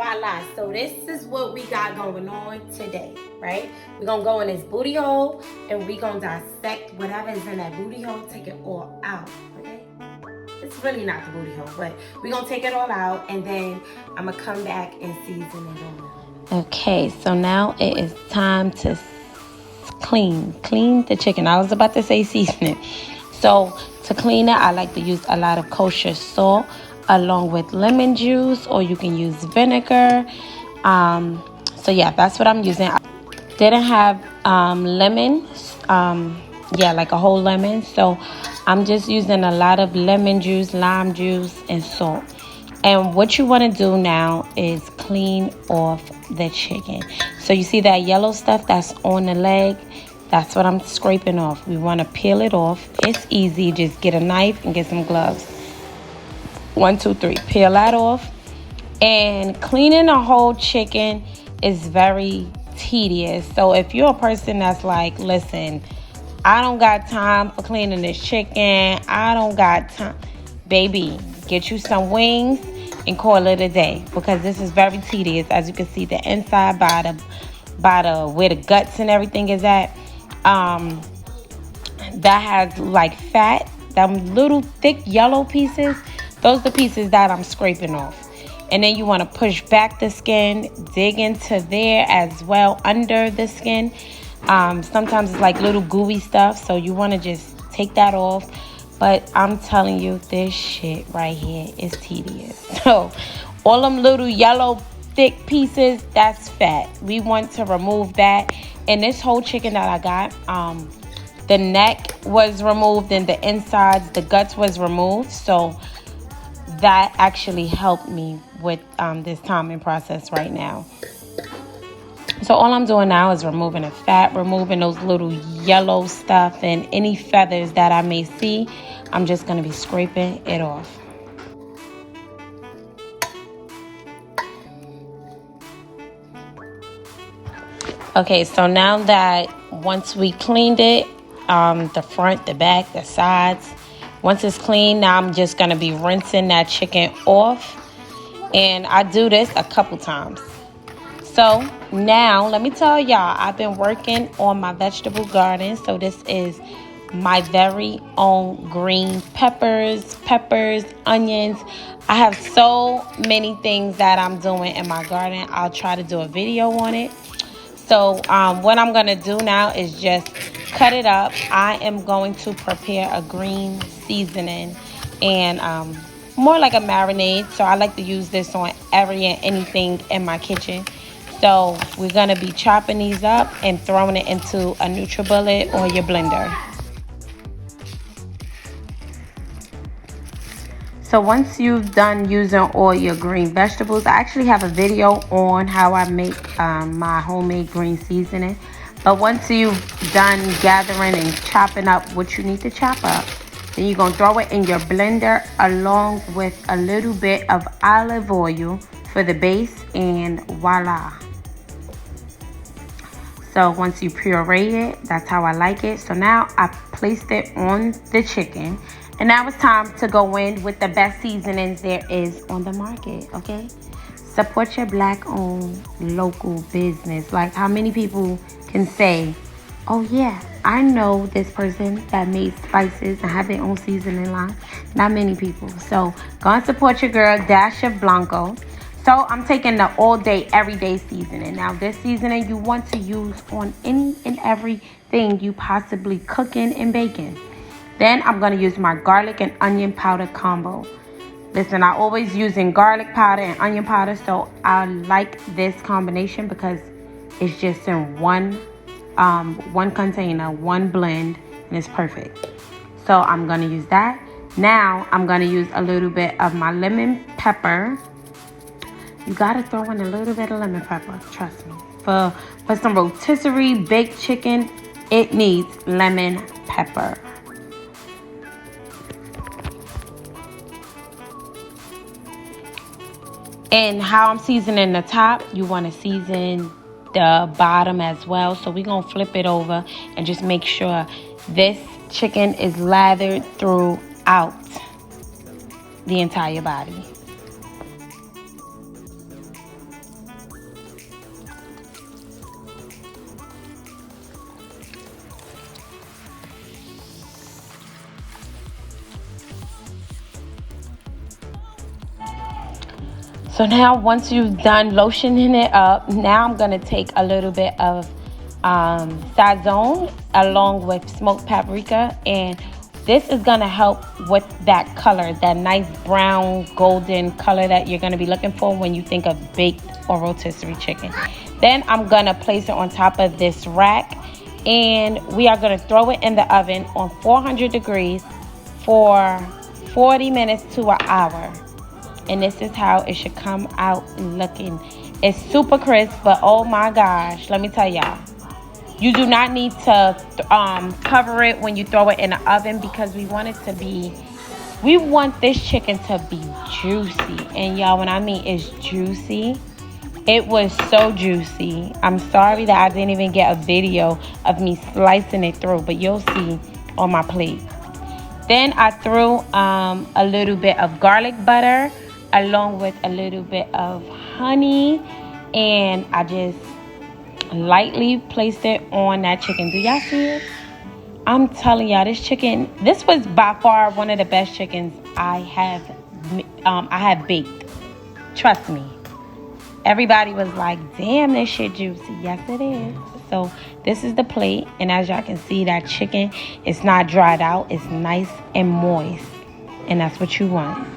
voila. So this is what we got going on today, right? We're gonna go in this booty hole and we're gonna dissect whatever is in that booty hole, take it all out, okay? It's really not the booty hole, but we're gonna take it all out and then I'm gonna come back and season it all. Okay, so now it is time to clean the chicken. I was about to say season it. So to clean it, I like to use a lot of kosher salt along with lemon juice, or you can use vinegar. So yeah, that's what I'm using. I didn't have lemon, like a whole lemon, so I'm just using a lot of lemon juice, lime juice, and salt. And what you want to do now is clean off the chicken. So you see that yellow stuff that's on the leg? That's what I'm scraping off. We want to peel it off. It's easy. Just get a knife and get some gloves. 1, 2, 3. Peel that off. And cleaning a whole chicken is very tedious. So if you're a person that's like, listen, I don't got time for cleaning this chicken. I don't got time. Baby, get you some wings and call it a day, because this is very tedious. As you can see, the inside by the where the guts and everything is at, that has like fat. Them little thick yellow pieces, those are the pieces that I'm scraping off. And then you want to push back the skin, dig into there as well under the skin. Sometimes it's like little gooey stuff, so you want to just take that off. But I'm telling you, this shit right here is tedious. So all them little yellow thick pieces, that's fat. We want to remove that. And this whole chicken that I got, the neck was removed and the insides, the guts was removed. So that actually helped me with this timing process right now. So all I'm doing now is removing the fat, removing those little yellow stuff and any feathers that I may see. I'm just going to be scraping it off. Okay, so now that once we cleaned it, the front, the back, the sides, once it's clean, now I'm just going to be rinsing that chicken off. And I do this a couple times. So now let me tell y'all, I've been working on my vegetable garden. So this is my very own green peppers, onions. I have so many things that I'm doing in my garden. I'll try to do a video on it. So what I'm going to do now is just cut it up. I am going to prepare a green seasoning and more like a marinade. So I like to use this on every and anything in my kitchen. So we're going to be chopping these up and throwing it into a NutriBullet or your blender. So once you've done using all your green vegetables, I actually have a video on how I make my homemade green seasoning. But once you've done gathering and chopping up what you need to chop up, then you're going to throw it in your blender along with a little bit of olive oil for the base, and voila. So once you puree it, that's how I like it. So now I placed it on the chicken. And now it's time to go in with the best seasonings there is on the market, okay? Support your black-owned local business. Like, how many people can say, oh yeah, I know this person that made spices and have their own seasoning line? Not many people. So go and support your girl, Dashofblancoo. So I'm taking the all day, everyday seasoning. Now this seasoning you want to use on any and everything you possibly cooking and baking. Then I'm going to use my garlic and onion powder combo. Listen, I always using garlic powder and onion powder, so I like this combination because it's just in one container, one blend, and it's perfect. So I'm going to use that. Now I'm going to use a little bit of my lemon pepper. You got to throw in a little bit of lemon pepper, trust me. For some rotisserie baked chicken, it needs lemon pepper. And how I'm seasoning the top, you want to season the bottom as well. So we're going to flip it over and just make sure this chicken is lathered throughout the entire body. So now once you've done lotioning it up, now I'm going to take a little bit of Sazon along with smoked paprika, and this is going to help with that color, that nice brown golden color that you're going to be looking for when you think of baked or rotisserie chicken. Then I'm going to place it on top of this rack, and we are going to throw it in the oven on 400 degrees for 40 minutes to an hour. And this is how it should come out looking. It's super crisp, but oh my gosh, let me tell y'all, you do not need to cover it when you throw it in the oven, because we want this chicken to be juicy. And y'all, when I mean it's juicy, it was so juicy. I'm sorry that I didn't even get a video of me slicing it through, but you'll see on my plate. Then I threw a little bit of garlic butter along with a little bit of honey, and I just lightly placed it on that chicken. Do y'all see it? I'm telling y'all, this chicken, this was by far one of the best chickens I have baked. Trust me. Everybody was like, damn, this shit juicy. Yes, it is. So this is the plate, and as y'all can see, that chicken is not dried out. It's nice and moist, and that's what you want.